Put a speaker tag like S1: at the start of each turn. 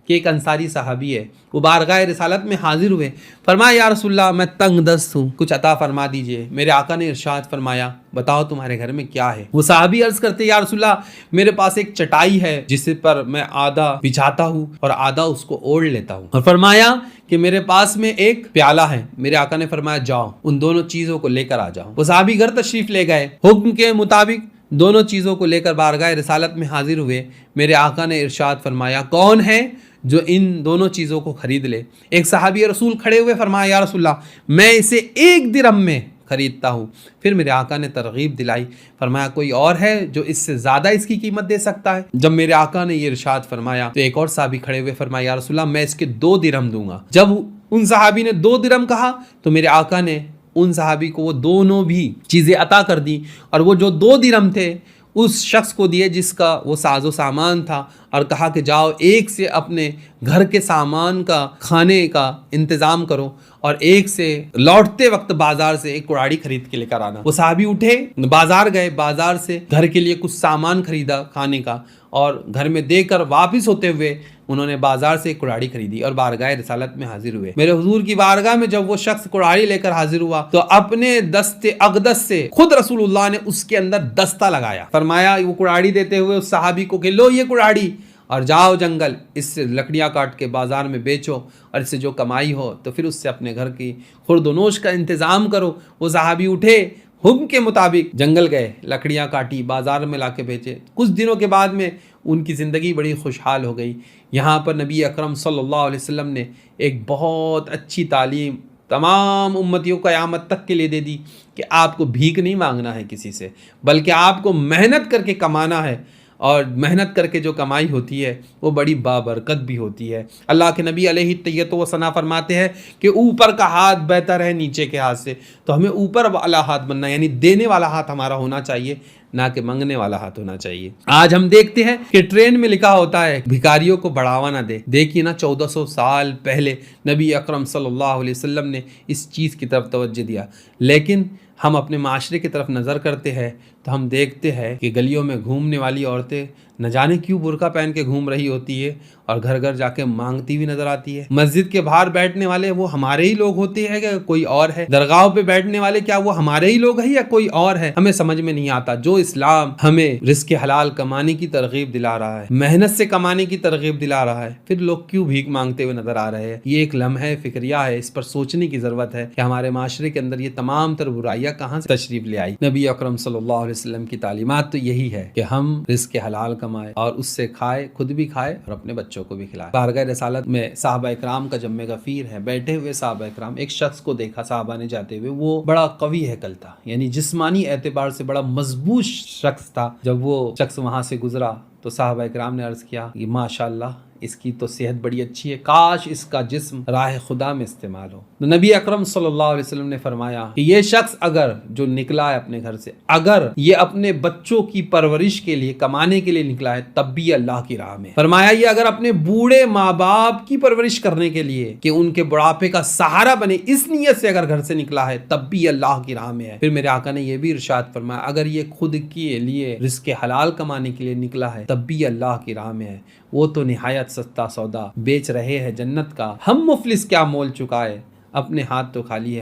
S1: کہ ایک انصاری صحابی ہے، وہ بارگاہ رسالت میں حاضر ہوئے، فرمایا یا رسول اللہ میں تنگ دست ہوں، کچھ عطا فرما دیجئے۔ میرے آقا نے ارشاد فرمایا بتاؤ تمہارے گھر میں کیا ہے؟ وہ صحابی عرض کرتے یا رسول اللہ میرے پاس ایک چٹائی ہے جس پر میں آدھا بچھاتا ہوں اور آدھا اس کو اوڑھ لیتا ہوں، اور فرمایا کہ میرے پاس میں ایک پیالہ ہے۔ میرے آقا نے فرمایا جاؤ ان دونوں چیزوں کو لے کر آ جاؤ۔ وہ صحابی گھر تشریف لے گئے، حکم کے مطابق دونوں چیزوں کو لے کر بارگاہ رسالت میں حاضر ہوئے۔ میرے آقا نے ارشاد فرمایا کون ہے جو ان دونوں چیزوں کو خرید لے؟ ایک صحابی رسول کھڑے ہوئے، فرمایا یا رسول اللہ میں اسے 1 درہم میں خریدتا ہوں۔ پھر میرے آقا نے ترغیب دلائی، فرمایا کوئی اور ہے جو اس سے زیادہ اس کی قیمت دے سکتا ہے؟ جب میرے آقا نے یہ ارشاد فرمایا تو ایک اور صحابی کھڑے ہوئے، فرمایا یا رسول اللہ میں اس کے 2 درہم دوں گا۔ جب ان صحابی نے 2 درہم کہا تو میرے آقا نے ان صحابی کو وہ دونوں بھی چیزیں عطا کر دی، اور وہ جو 2 درہم تھے اس شخص کو دیے جس کا وہ ساز و سامان تھا، اور کہا کہ جاؤ ایک سے اپنے گھر کے سامان کا کھانے کا انتظام کرو، اور ایک سے لوٹتے وقت بازار سے ایک کڑاڑی خرید کے لے کر آنا۔ وہ صحابی اٹھے، بازار گئے، بازار سے گھر کے لیے کچھ سامان خریدا کھانے کا، اور گھر میں دے کر واپس ہوتے ہوئے انہوں نے بازار سے ایک کڑاڑی خریدی اور بارگاہ رسالت میں حاضر ہوئے۔ میرے حضور کی بارگاہ میں جب وہ شخص کڑاڑی لے کر حاضر ہوا تو اپنے دست اقدس سے خود رسول اللہ نے اس کے اندر دستہ لگایا، فرمایا وہ کڑاڑی دیتے ہوئے اس صحابی کو کہ لو یہ کڑاڑی اور جاؤ جنگل، اس سے لکڑیاں کاٹ کے بازار میں بیچو، اور اس سے جو کمائی ہو تو پھر اس سے اپنے گھر کی خورد و نوش کا انتظام کرو۔ وہ صحابی اٹھے، حکم کے مطابق جنگل گئے، لکڑیاں کاٹی، بازار میں لا کے بیچے۔ کچھ دنوں کے بعد میں ان کی زندگی بڑی خوشحال ہو گئی۔ یہاں پر نبی اکرم صلی اللہ علیہ وسلم نے ایک بہت اچھی تعلیم تمام امتیوں قیامت تک کے لیے دے دی کہ آپ کو بھیک نہیں مانگنا ہے کسی سے، بلکہ آپ کو محنت کر کے کمانا ہے، اور محنت کر کے جو کمائی ہوتی ہے وہ بڑی بابرکت بھی ہوتی ہے۔ اللہ کے نبی علیہ التحیۃ و ثنا فرماتے ہیں کہ اوپر کا ہاتھ بہتر ہے نیچے کے ہاتھ سے، تو ہمیں اوپر والا ہاتھ بننا، یعنی دینے والا ہاتھ ہمارا ہونا چاہیے، نہ کہ منگنے والا ہاتھ ہونا چاہیے۔ آج ہم دیکھتے ہیں کہ ٹرین میں لکھا ہوتا ہے بھکاریوں کو بڑھاوا نہ دے۔ دیکھیے نا 1400 سال پہلے نبی اکرم صلی اللہ علیہ وسلم نے اس چیز کی طرف توجہ دیا، لیکن ہم اپنے معاشرے کی طرف نظر کرتے ہیں تو ہم دیکھتے ہیں کہ گلیوں میں گھومنے والی عورتیں نہ جانے کیوں برقع پہن کے گھوم رہی ہوتی ہے اور گھر گھر جا کے مانگتی ہوئی نظر آتی ہے۔ مسجد کے باہر بیٹھنے والے وہ ہمارے ہی لوگ ہوتے ہیں کہ کوئی اور ہے؟ درگاہوں پہ بیٹھنے والے کیا وہ ہمارے ہی لوگ ہیں یا کوئی اور ہے؟ ہمیں سمجھ میں نہیں آتا۔ جو اسلام ہمیں رزق حلال کمانے کی ترغیب دلا رہا ہے، محنت سے کمانے کی ترغیب دلا رہا ہے، پھر لوگ کیوں بھیک مانگتے ہوئے نظر آ رہے ہیں؟ یہ ایک لمحہ فکریہ ہے، اس پر سوچنے کی ضرورت ہے کہ ہمارے معاشرے کے اندر یہ تمام تر برائیاں کہاں سے تشریف لے آئی۔ نبی اکرم صلی اللہ علیہ وسلم کی تعلیمات تو یہی ہے کہ ہم رزق حلال کمائے اور اس سے کھائے، خود بھی کھائے اور اپنے بچوں کو بھی کھلائے۔ بارگاہ رسالت میں صحابہ اکرام کا جمع غفیر ہے، بیٹھے ہوئے صحابہ اکرام، ایک شخص کو دیکھا صحابہ نے جاتے ہوئے، وہ بڑا قوی ہیکل تھا، یعنی جسمانی اعتبار سے بڑا مضبوط شخص تھا۔ جب وہ شخص وہاں سے گزرا تو صحابہ اکرام نے عرض کیا کہ ماشاءاللہ اس کی تو صحت بڑی اچھی ہے، کاش اس کا جسم راہ خدا میں استعمال ہو۔ تو نبی اکرم صلی اللہ علیہ وسلم نے فرمایا کہ یہ شخص اگر جو نکلا ہے اپنے گھر سے، اگر یہ اپنے بچوں کی پرورش کے لیے کمانے کے لیے نکلا ہے تب بھی اللہ کی راہ میں، فرمایا یہ اگر اپنے بوڑھے ماں باپ کی پرورش کرنے کے لیے کہ ان کے بڑھاپے کا سہارا بنے اس نیت سے اگر گھر سے نکلا ہے تب بھی اللہ کی راہ میں ہے۔ پھر میرے آقا نے یہ بھی ارشاد فرمایا اگر یہ خود کے لیے رزق حلال کمانے کے لیے نکلا ہے تب بھی اللہ کی راہ میں ہے، وہ تو نہایت سستا سودا بیچ رہے ہیں جنت کا، ہم مفلس کیا مول چکائے، اپنے ہاتھ تو خالی ہے۔